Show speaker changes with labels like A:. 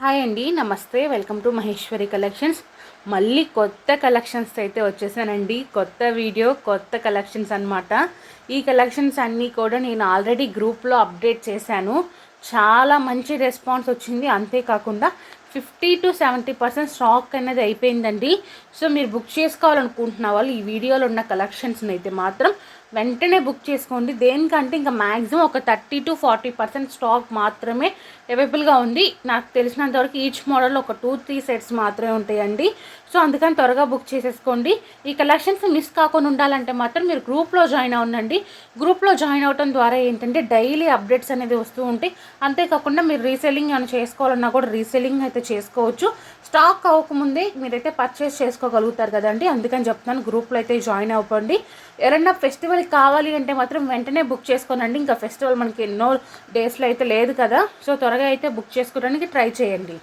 A: Hi అండి, నమస్తే. Welcome to Maheshwari collections. మళ్ళీ కొత్త కలెక్షన్స్ అయితే వచ్చేసానండి. కొత్త వీడియో, కొత్త కలెక్షన్స్ అన్నమాట. ఈ కలెక్షన్స్ అన్నీ కూడా నేను ఆల్రెడీ గ్రూప్లో అప్డేట్ చేశాను. చాలా మంచి రెస్పాన్స్ వచ్చింది. అంతేకాకుండా 50-70% స్టాక్ అనేది అయిపోయిందండి. సో మీరు బుక్ చేసుకోవాలనుకుంటున్న వాళ్ళు ఈ వీడియోలో ఉన్న కలెక్షన్స్ని అయితే మాత్రం వెంటనే బుక్ చేసుకోండి. దేనికంటే ఇంకా మ్యాక్సిమం ఒక 30-40% స్టాక్ మాత్రమే అవైలబుల్గా ఉంది. నాకు తెలిసినంతవరకు ఈచ్ మోడల్లో ఒక 2-3 సెట్స్ మాత్రమే ఉంటాయండి. సో అందుకని త్వరగా బుక్ చేసేసుకోండి. ఈ కలెక్షన్స్ మిస్ కాకుండా ఉండాలంటే మాత్రం మీరు గ్రూప్లో జాయిన్ అవ్వండి. గ్రూప్లో జాయిన్ అవ్వడం ద్వారా ఏంటంటే డైలీ అప్డేట్స్ అనేది వస్తూ ఉంటాయి. అంతేకాకుండా మీరు రీసెల్లింగ్ ఏమైనా చేసుకోవాలన్నా కూడా రీసెల్లింగ్ అయితే చేసుకోవచ్చు. స్టాక్ అవ్వకముందే మీరైతే పర్చేస్ చేసుకోగలుగుతారు కదండి. అందుకని చెప్తున్నాను, గ్రూప్లో అయితే జాయిన్ అవ్వండి. ఎవరైనా ఫెస్టివల్ కావాలి అంటే మాత్రం వెంటనే బుక్ చేసుకోనండి. ఇంకా ఫెస్టివల్ మనకి ఎన్నో డేస్లో అయితే లేదు కదా. సో త్వరగా అయితే బుక్ చేసుకోవడానికి ట్రై చేయండి.